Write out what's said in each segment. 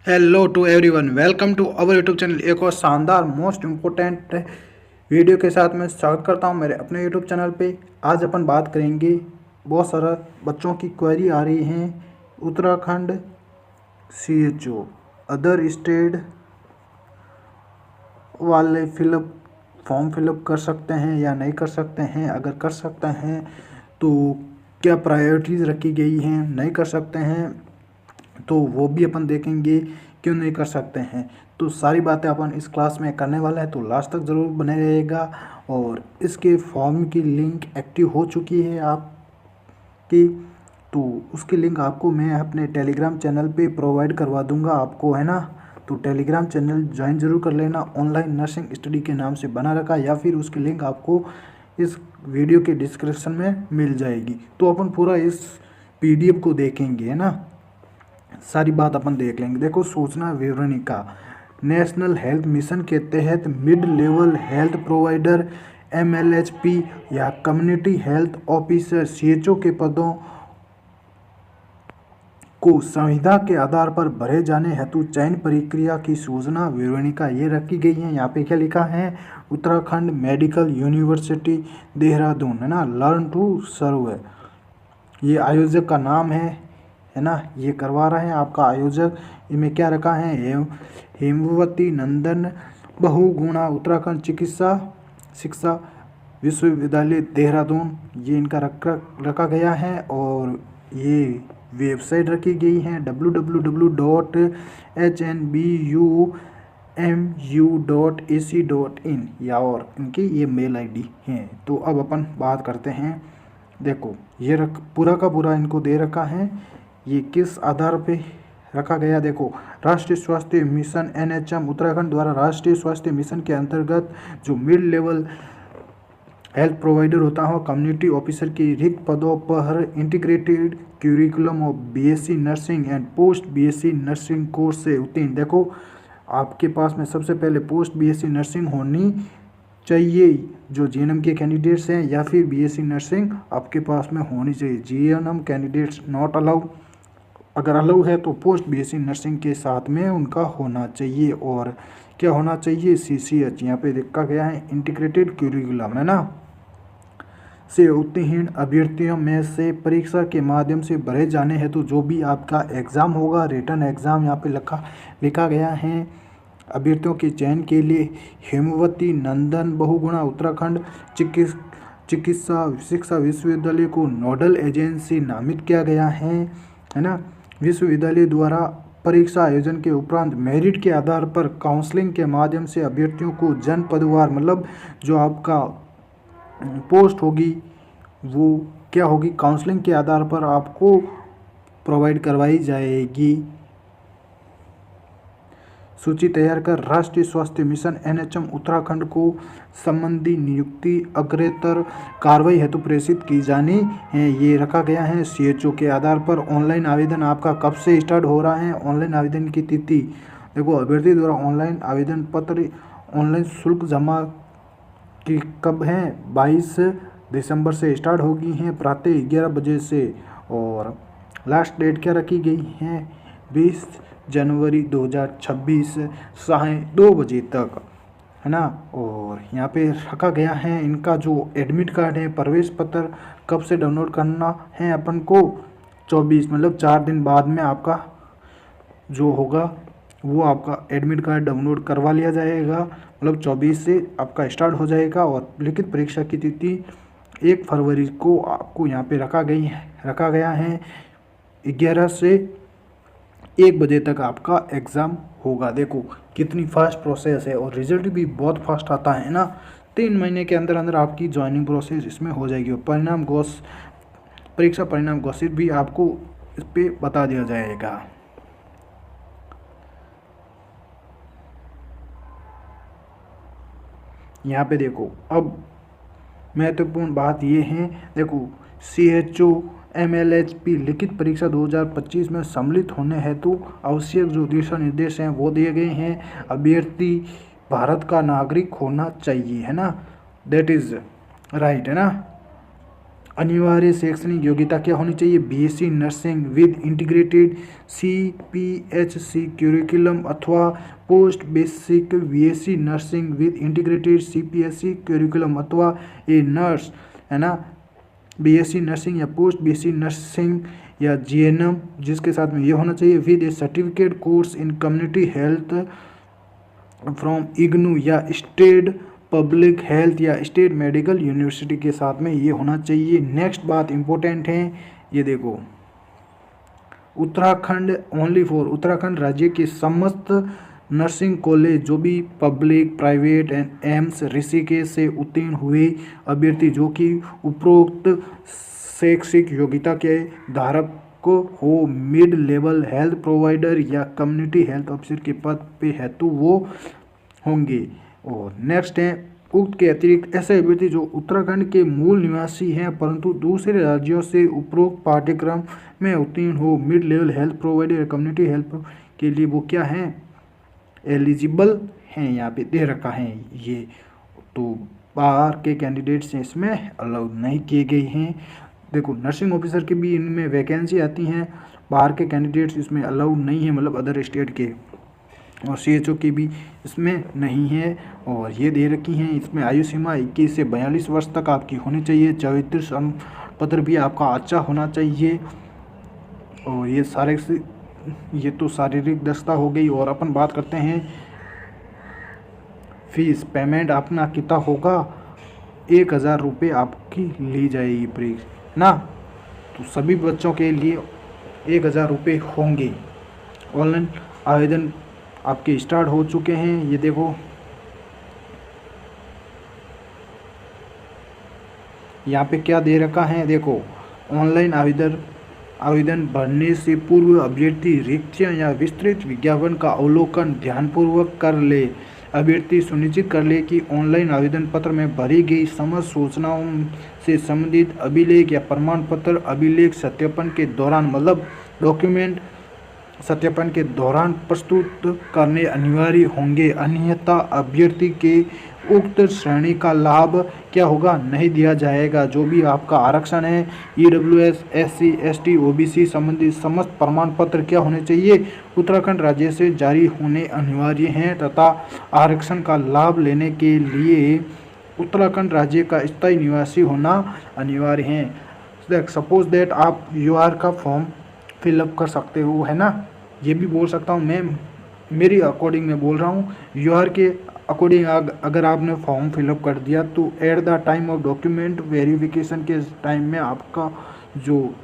Hello to everyone, welcome to our YouTube channel. एक और शानदार मोस्ट इम्पोर्टेंट वीडियो के साथ मैं स्वागत करता हूं मेरे अपने यूट्यूब चैनल पे। आज अपन बात करेंगे, बहुत सारा बच्चों की क्वेरी आ रही हैं। उत्तराखंड CHO अदर स्टेट वाले फॉर्म फिलअप कर सकते हैं या नहीं कर सकते हैं। अगर कर सकते हैं तो क्या प्रायोरिटीज़ रखी गई हैं, नहीं कर सकते हैं तो वो भी अपन देखेंगे क्यों नहीं कर सकते हैं। तो सारी बातें अपन इस क्लास में करने वाला है, तो लास्ट तक ज़रूर बने रहेगा। और इसके फॉर्म की लिंक एक्टिव हो चुकी है आपकी, तो उसकी लिंक आपको मैं अपने टेलीग्राम चैनल पे प्रोवाइड करवा दूंगा आपको, है ना। तो टेलीग्राम चैनल ज्वाइन ज़रूर कर लेना। ऑनलाइन नर्सिंग स्टडी के नाम से बना रखा, या फिर उसकी लिंक आपको इस वीडियो के डिस्क्रिप्शन में मिल जाएगी। तो अपन पूरा इस PDF को देखेंगे, है ना। सारी बात अपन देख लेंगे। देखो, सूचना विवरणिका नेशनल हेल्थ मिशन के तहत mid level health provider MLHP या कम्युनिटी हेल्थ ऑफिसर CHO के पदों को संविदा के आधार पर भरे जाने हेतु चयन प्रक्रिया की सूचना विवरणिका ये रखी गई है। यहाँ पे क्या लिखा है, उत्तराखंड मेडिकल यूनिवर्सिटी देहरादून, है ना। लर्न टू सर्व है ये आयोजक का नाम है ना। ये करवा रहे हैं आपका आयोजक। इनमें क्या रखा है, हेमवती नंदन बहुगुणा उत्तराखंड चिकित्सा शिक्षा विश्वविद्यालय देहरादून, ये इनका रखा गया है। और ये वेबसाइट रखी गई है www.hnbumu.ac.in, या और इनकी ये मेल ID है। तो अब अपन बात करते हैं। देखो, ये पूरा का पूरा इनको दे रखा है। ये किस आधार पे रखा गया, देखो, राष्ट्रीय स्वास्थ्य मिशन NHM उत्तराखंड द्वारा राष्ट्रीय स्वास्थ्य मिशन के अंतर्गत जो मिड लेवल हेल्थ प्रोवाइडर होता है, कम्युनिटी ऑफिसर की रिक्त पदों पर integrated curriculum of BSc nursing and post BSc nursing course से उत्तीर्ण। देखो, आपके पास में सबसे पहले पोस्ट BSc नर्सिंग होनी चाहिए जो GNM के कैंडिडेट्स हैं, या फिर BSc नर्सिंग आपके पास में होनी चाहिए। GNM कैंडिडेट्स नॉट अलाउ, अगर अलाउ है तो पोस्ट BSc नर्सिंग के साथ में उनका होना चाहिए। और क्या होना चाहिए, CCH यहाँ पे लिखा गया है, इंटीग्रेटेड क्यूरिकुलम, है ना, से उत्तीर्ण अभ्यर्थियों में से परीक्षा के माध्यम से भरे जाने हेतु जो भी आपका एग्ज़ाम होगा, रिटर्न एग्ज़ाम यहाँ पे लिखा गया है। अभ्यर्थियों के चयन के लिए हेमवती नंदन बहुगुणा उत्तराखंड चिकित्सा शिक्षा विश्वविद्यालय को नोडल एजेंसी नामित किया गया है ना। विश्वविद्यालय द्वारा परीक्षा आयोजन के उपरांत मेरिट के आधार पर काउंसलिंग के माध्यम से अभ्यर्थियों को जनपदवार, मतलब जो आपका पोस्ट होगी वो क्या होगी, काउंसलिंग के आधार पर आपको प्रोवाइड करवाई जाएगी। सूची तैयार कर राष्ट्रीय स्वास्थ्य मिशन NHM उत्तराखंड को संबंधी नियुक्ति अग्रेतर कार्रवाई हेतु प्रेषित की जानी है। ये रखा गया है CHO के आधार पर। ऑनलाइन आवेदन आपका कब से स्टार्ट हो रहा है, ऑनलाइन आवेदन की तिथि, देखो, अभ्यर्थी द्वारा ऑनलाइन आवेदन पत्र ऑनलाइन शुल्क जमा की कब है, 22 दिसंबर से स्टार्ट होगी हैं प्रातः 11 बजे से। और लास्ट डेट क्या रखी गई है, 20 जनवरी 2026 साढ़े 2 बजे तक, है ना। और यहाँ पे रखा गया है इनका जो एडमिट कार्ड है, प्रवेश पत्र कब से डाउनलोड करना है अपन को, 24, मतलब 4 दिन बाद में आपका जो होगा वो आपका एडमिट कार्ड डाउनलोड करवा लिया जाएगा। मतलब 24 से आपका स्टार्ट हो जाएगा। और लिखित परीक्षा की तिथि 1 फरवरी को आपको यहाँ पे रखा गया है। 11 से 1 बजे तक आपका एग्ज़ाम होगा। देखो कितनी फास्ट प्रोसेस है, और रिजल्ट भी बहुत फास्ट आता है ना। 3 महीने के अंदर अंदर आपकी ज्वाइनिंग प्रोसेस इसमें हो जाएगी। और परीक्षा परिणाम घोषित भी आपको इस पर बता दिया जाएगा। यहाँ पे देखो, अब महत्वपूर्ण बात ये है, देखो, CHO MLHP लिखित परीक्षा 2025 में सम्मिलित होने हेतु आवश्यक जो दिशा निर्देश हैं वो दिए गए हैं। अभ्यर्थी भारत का नागरिक होना चाहिए, है ना, दैट इज़ राइट, है ना। अनिवार्य शैक्षणिक योग्यता क्या होनी चाहिए? BSc nursing with integrated CPHC curriculum अथवा post basic BSc nursing with integrated CPHC curriculum अथवा ए नर्स, है ना, बीएससी नर्सिंग या पोस्ट बीएससी नर्सिंग या जीएनएम जिसके साथ में ये होना चाहिए with a certificate course in community health from IGNOU या स्टेट पब्लिक हेल्थ या स्टेट मेडिकल यूनिवर्सिटी के साथ में ये होना चाहिए। नेक्स्ट बात इम्पोर्टेंट है, ये देखो, उत्तराखंड ओनली फॉर उत्तराखंड राज्य के समस्त नर्सिंग कॉलेज जो भी public private and AIIMS Rishikesh से उत्तीर्ण हुए अभ्यर्थी जो कि उपरोक्त शैक्षिक योग्यता के धारक को हो मिड लेवल हेल्थ प्रोवाइडर या कम्युनिटी हेल्थ ऑफिसर के पद पे है तो वो होंगे। और नेक्स्ट है, उक्त के अतिरिक्त ऐसे अभ्यर्थी जो उत्तराखंड के मूल निवासी हैं परंतु दूसरे राज्यों से उपरोक्त पाठ्यक्रम में उत्तीर्ण हो मिड लेवल हेल्थ प्रोवाइडर या कम्युनिटी हेल्थ के लिए वो क्या हैं? एलिजिबल हैं। यहाँ पे दे रखा है ये, तो बाहर के कैंडिडेट्स इसमें अलाउड नहीं किए गए हैं। देखो, नर्सिंग ऑफिसर की भी इनमें वैकेंसी आती हैं, बाहर के कैंडिडेट्स इसमें अलाउड नहीं है, मतलब अदर स्टेट के, और सीएचओ की भी इसमें नहीं है। और ये दे रखी हैं, इसमें आयु सीमा 21 से 42 वर्ष तक आपकी होनी चाहिए, चरित्र पत्र भी आपका अच्छा होना चाहिए। और ये तो शारीरिक दक्षता हो गई। और अपन बात करते हैं फीस पेमेंट अपना कितना होगा, 1000 रुपये आपकी ली जाएगी परीक्षा ना, तो सभी बच्चों के लिए 1000 रुपये होंगे। ऑनलाइन आवेदन आपके स्टार्ट हो चुके हैं, ये देखो यहाँ पे क्या दे रखा है, देखो, ऑनलाइन आवेदन भरने से पूर्व अभ्यर्थी रिक्तियाँ या विस्तृत विज्ञापन का अवलोकन ध्यानपूर्वक कर ले। अभ्यर्थी सुनिश्चित कर ले कि ऑनलाइन आवेदन पत्र में भरी गई समस्त सूचनाओं से संबंधित अभिलेख या प्रमाण पत्र अभिलेख सत्यापन के दौरान, मतलब डॉक्यूमेंट सत्यापन के दौरान प्रस्तुत करने अनिवार्य होंगे, अन्यथा अभ्यर्थी के उक्त श्रेणी का लाभ क्या होगा, नहीं दिया जाएगा। जो भी आपका आरक्षण है, ईडब्ल्यूएस, एससी, एसटी, ओबीसी संबंधित समस्त प्रमाण पत्र क्या होने चाहिए, उत्तराखंड राज्य से जारी होने अनिवार्य हैं तथा आरक्षण का लाभ लेने के लिए उत्तराखंड राज्य का स्थायी निवासी होना अनिवार्य है। सपोज दैट आप यूआर का फॉर्म फिलअप कर सकते हो, है ना, ये भी बोल सकता हूँ मैं, मेरी अकॉर्डिंग मैं बोल रहा हूँ, यूआर के अकॉर्डिंग अगर आपने फॉर्म फिलअप कर दिया तो at the time of document verification के टाइम में आपका जो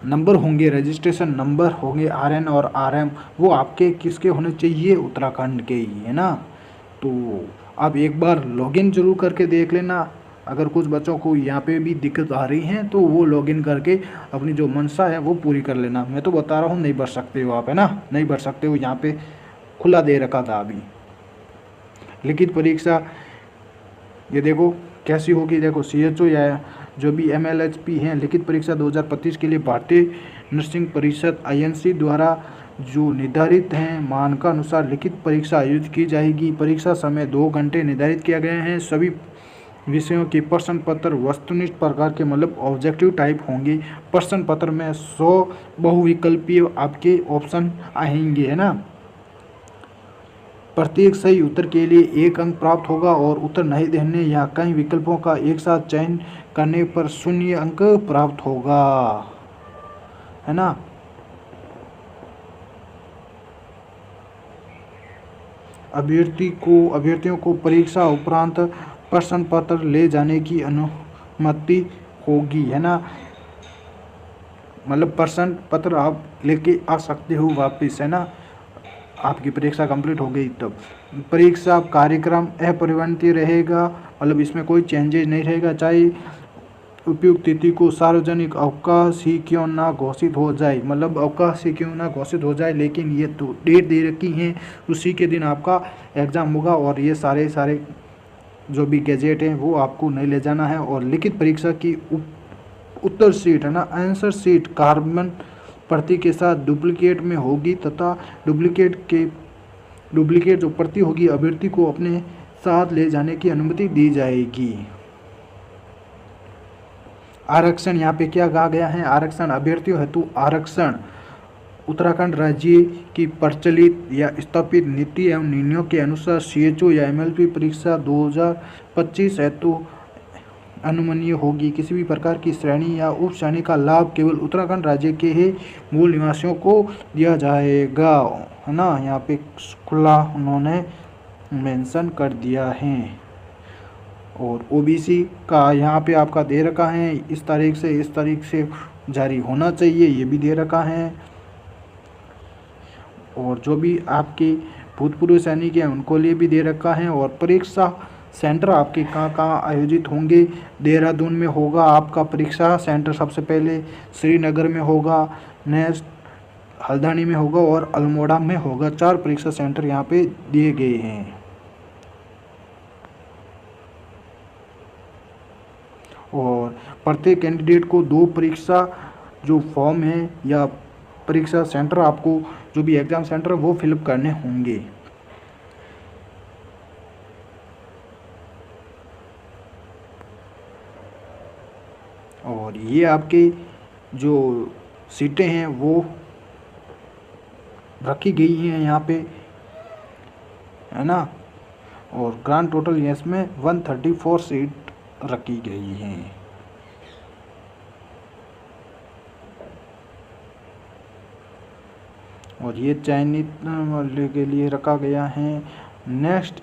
नंबर होंगे, रजिस्ट्रेशन नंबर होंगे आरएन और आरएम, वो आपके किसके होने चाहिए, उत्तराखंड के ही, है ना। तो आप एक बार लॉगिन जरूर करके देख लेना। अगर कुछ बच्चों को यहाँ पे भी दिक्कत आ रही है तो वो लॉगिन करके अपनी जो मंशा है वो पूरी कर लेना। मैं तो बता रहा हूँ नहीं भर सकते हो आप, है ना, नहीं भर सकते हो, यहाँ पे खुला दे रखा था अभी। लिखित परीक्षा ये देखो कैसी होगी, देखो सीएचओ या जो भी एमएलएचपी हैं, लिखित परीक्षा 2025 के लिए भारतीय नर्सिंग परिषद आईएनसी द्वारा जो निर्धारित हैं मानकानुसार लिखित परीक्षा आयोजित की जाएगी। परीक्षा समय 2 घंटे निर्धारित किया गया है। सभी विषयों के प्रश्न पत्र वस्तुनिष्ठ प्रकार के, मतलब ऑब्जेक्टिव टाइप होंगे। प्रश्न पत्र में 100 बहुविकल्पीय आपके ऑप्शन आएंगे, है ना। प्रत्येक सही उत्तर के लिए 1 अंक प्राप्त होगा और उत्तर नहीं देने या कई विकल्पों का एक साथ चयन करने पर 0 अंक प्राप्त होगा, है ना। अभ्यर्थियों को परीक्षा उपरांत प्रश्न पत्र ले जाने की अनुमति होगी, है ना, मतलब प्रश्न पत्र आप लेके आ सकते हो वापस, है ना, आपकी परीक्षा कंप्लीट हो गई तब। परीक्षा कार्यक्रम अपरिवर्तित रहेगा, मतलब इसमें कोई चेंजेज नहीं रहेगा, चाहे उपयुक्त तिथि को सार्वजनिक अवकाश ही क्यों ना घोषित हो जाए, मतलब अवकाश ही क्यों ना घोषित हो जाए, लेकिन ये तो डेट दे रखी है, उसी के दिन आपका एग्ज़ाम होगा। और ये सारे जो भी गैजेट हैं वो आपको नहीं ले जाना है। और लिखित परीक्षा की उत्तर शीट, है ना, आंसर शीट कार्बन प्रति के साथ डुप्लीकेट में होगी तथा डुप्लीकेट जो प्रति होगी अभ्यर्थी को अपने साथ ले जाने की अनुमति दी जाएगी। आरक्षण यहाँ पे क्या कहा गया है, आरक्षण अभ्यर्थियों हेतु आरक्षण उत्तराखंड राज्य की प्रचलित या स्थापित नीति एवं निर्णयों के अनुसार CHO या MLP परीक्षा 2025 हेतु अनुमन्य होगी। किसी भी प्रकार की श्रेणी या उप श्रेणी का लाभ केवल उत्तराखंड राज्य के ही मूल निवासियों को दिया जाएगा, है ना। यहाँ पे खुला उन्होंने मेंशन कर दिया है। और OBC का यहाँ पे आपका दे रखा है, इस तारीख से जारी होना चाहिए, ये भी दे रखा है। और जो भी आपके भूतपूर्व सैनिक हैं उनको लिए भी दे रखा है। और परीक्षा सेंटर आपके कहाँ आयोजित होंगे, देहरादून में होगा आपका परीक्षा सेंटर, सबसे पहले श्रीनगर में होगा, नेक्स्ट हल्द्वानी में होगा और अल्मोड़ा में होगा। 4 परीक्षा सेंटर यहाँ पे दिए गए हैं। और प्रत्येक कैंडिडेट को 2 परीक्षा जो फॉर्म है या परीक्षा सेंटर, आपको जो भी एग्ज़ाम सेंटर है वो फिलअप करने होंगे। और ये आपके जो सीटें हैं वो रखी गई हैं यहाँ पे, है ना। और ग्रांड टोटल इसमें 134 सीट रखी गई हैं। और ये चयनित वाले के लिए रखा गया है। नेक्स्ट,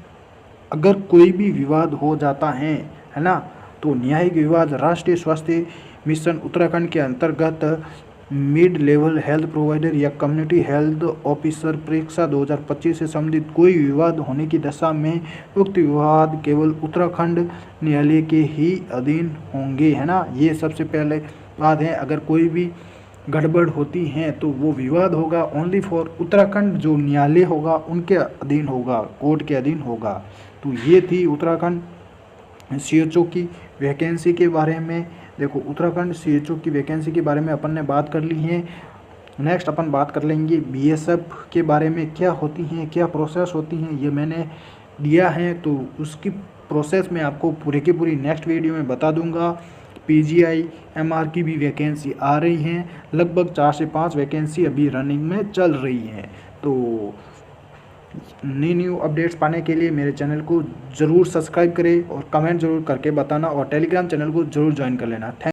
अगर कोई भी विवाद हो जाता है ना, तो न्यायिक विवाद राष्ट्रीय स्वास्थ्य मिशन उत्तराखंड के अंतर्गत मिड लेवल हेल्थ प्रोवाइडर या कम्युनिटी हेल्थ ऑफिसर परीक्षा 2025 से संबंधित कोई विवाद होने की दशा में उक्त विवाद केवल उत्तराखंड न्यायालय के ही अधीन होंगे, है ना। ये सबसे पहले बात है, अगर कोई भी गड़बड़ होती है तो वो विवाद होगा ओनली फॉर उत्तराखंड जो न्यायालय होगा उनके अधीन होगा, कोर्ट के अधीन होगा। तो ये थी उत्तराखंड CHO की वैकेंसी के बारे में। देखो, उत्तराखंड CHO की वैकेंसी के बारे में अपन ने बात कर ली है। नेक्स्ट अपन बात कर लेंगे BSF के बारे में, क्या होती हैं, क्या प्रोसेस होती हैं, ये मैंने दिया है। तो उसकी प्रोसेस मैं आपको पूरे की पूरी नेक्स्ट वीडियो में बता दूंगा। PGI MR की भी वैकेंसी आ रही हैं, लगभग 4 से 5 वैकेंसी अभी रनिंग में चल रही हैं। तो न्यू अपडेट्स पाने के लिए मेरे चैनल को ज़रूर सब्सक्राइब करें और कमेंट ज़रूर करके बताना, और टेलीग्राम चैनल को ज़रूर ज्वाइन कर लेना। थैंक